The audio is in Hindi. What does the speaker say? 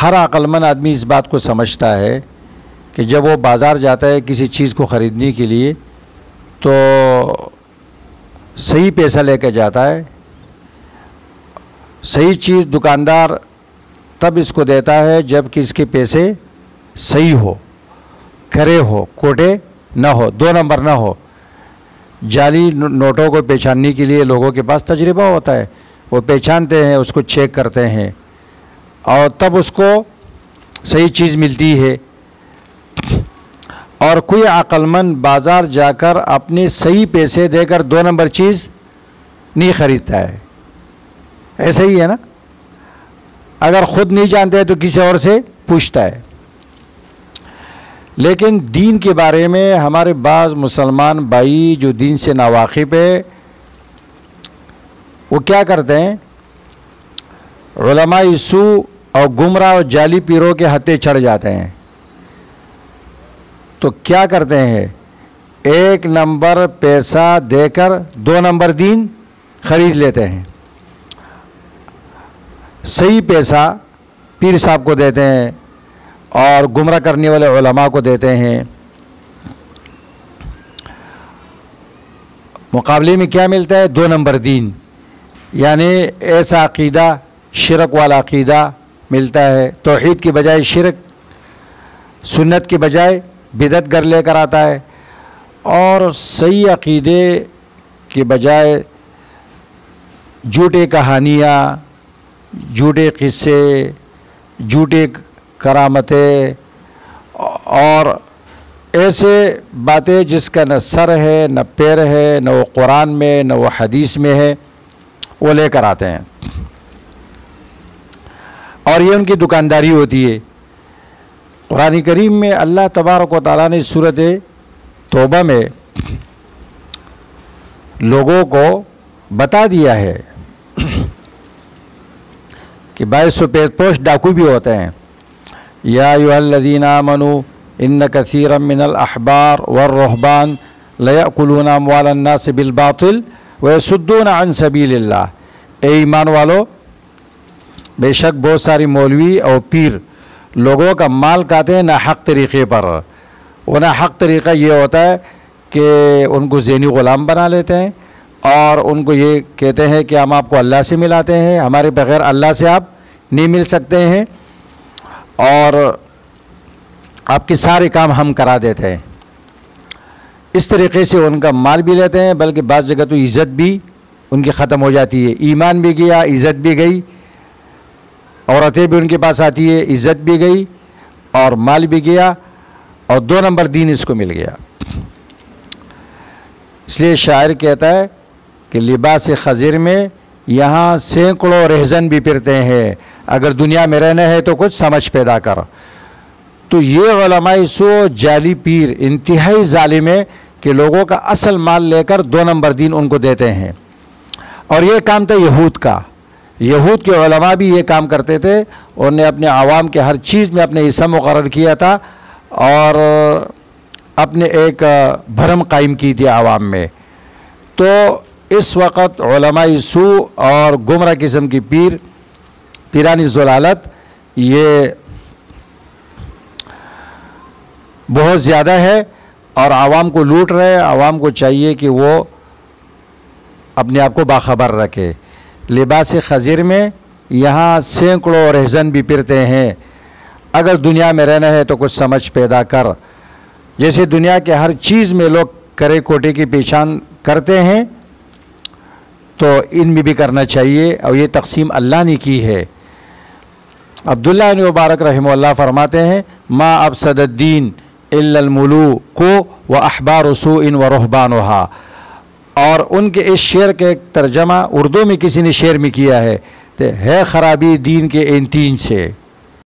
हर अक्लमंद आदमी इस बात को समझता है कि जब वो बाज़ार जाता है किसी चीज़ को ख़रीदने के लिए तो सही पैसा लेकर जाता है। सही चीज़ दुकानदार तब इसको देता है जबकि इसके पैसे सही हो, खरे हो, खोटे ना हो, 2 नंबर ना हो। जाली नोटों को पहचानने के लिए लोगों के पास तजुर्बा होता है, वो पहचानते हैं, उसको चेक करते हैं और तब उसको सही चीज़ मिलती है। और कोई अक्लमंद बाज़ार जाकर अपने सही पैसे देकर 2 नंबर चीज़ नहीं ख़रीदता है। ऐसा ही है ना, अगर ख़ुद नहीं जानते हैं तो किसी और से पूछता है। लेकिन दीन के बारे में हमारे बाज़ मुसलमान भाई जो दीन से नावाकिफ़ है वो क्या करते हैं, उलमा सू और गुमराह और जाली पीरों के हत्थे चढ़ जाते हैं। तो क्या करते हैं, 1 नंबर पैसा देकर 2 नंबर दीन खरीद लेते हैं। सही पैसा पीर साहब को देते हैं और गुमराह करने वाले उलमा को देते हैं। मुकाबले में क्या मिलता है, 2 नंबर दीन, यानी ऐसा अक़ीदा, शिरक वाला अक़ीदा मिलता है। तौहीद की बजाय शिरक, सुन्नत के बजाय बिदअत कर लेकर आता है और सही अक़ीदे के बजाय झूठे कहानियाँ, झूठे किस्से, झूठे करामतें और ऐसे बातें जिसका न सर है न पैर है, न वो कुरान में न वो हदीस में है, वो लेकर आते हैं और ये उनकी दुकानदारी होती है। कुरान करीम में अल्लाह तबारक व तआला ने सूरत तौबा में लोगों को बता दिया है कि 2200 पेशपोश डाकू भी होते हैं। या अय्युहल्लज़ीना आमनू इन्न कसीरम मिनल अहबार वर्रुहबान लयअकुलूना अम्वालन नास बिल बातिल व यसुद्दूना अन सबीलिल्लाह। ए ईमान वालो, बेशक बहुत सारी मौलवी और पीर लोगों का माल खाते हैं ना हक़ तरीक़े पर। वो ना हक़ तरीक़ा ये होता है कि उनको ज़ेनी ग़ुलाम बना लेते हैं और उनको ये कहते हैं कि हम आपको अल्लाह से मिलाते हैं, हमारे बग़ैर अल्लाह से आप नहीं मिल सकते हैं और आपके सारे काम हम करा देते हैं। इस तरीक़े से उनका माल भी लेते हैं, बल्कि बाज़ जगह तो इज़्ज़त भी उनकी ख़त्म हो जाती है। ईमान भी गया, इज़्ज़त भी गई, औरतें भी उनके पास आती है, इज़्ज़त भी गई और माल भी गया और 2 नंबर दीन इसको मिल गया। इसलिए शायर कहता है कि लिबास खज़िर में यहाँ सैकड़ों रहज़न भी फिरते हैं, अगर दुनिया में रहना है तो कुछ समझ पैदा कर। तो ये उलमाए सू जाली पीर इंतहाई ज़ालिम है कि लोगों का असल माल लेकर 2 नंबर दीन उनको देते हैं। और ये काम था यहूद का। यहूद के उलमा भी ये काम करते थे, उन्होंने अपने आवाम के हर चीज़ में अपने हिस्सा मुकर्रर किया था और अपने एक भरम कायम की थी आवाम में। तो इस वक्त उलमाए सू और गुमराह किस्म की पीरानी ज़लालत ये बहुत ज़्यादा है और आवाम को लूट रहे हैं। आवाम को चाहिए कि वो अपने आप को बाखबर रखे। लिबास खज़िर में यहाँ सैकड़ों रहज़न भी फिरते हैं, अगर दुनिया में रहना है तो कुछ समझ पैदा कर। जैसे दुनिया के हर चीज़ में लोग करे कोटे की पहचान करते हैं तो इनमें भी करना चाहिए और ये तक़सीम अल्लाह ने की है। अब्दुल्लाह इब्न मुबारक रहमहुल्लाह फरमाते हैं, मा अफ़सदद्दीन इल्लल मुलूक व अहबार सूइन व रुहबानुहा। और उनके इस शेर के एक तर्जमा उर्दू में किसी ने शेर में किया है, तो है ख़राबी दीन के इन 3 से।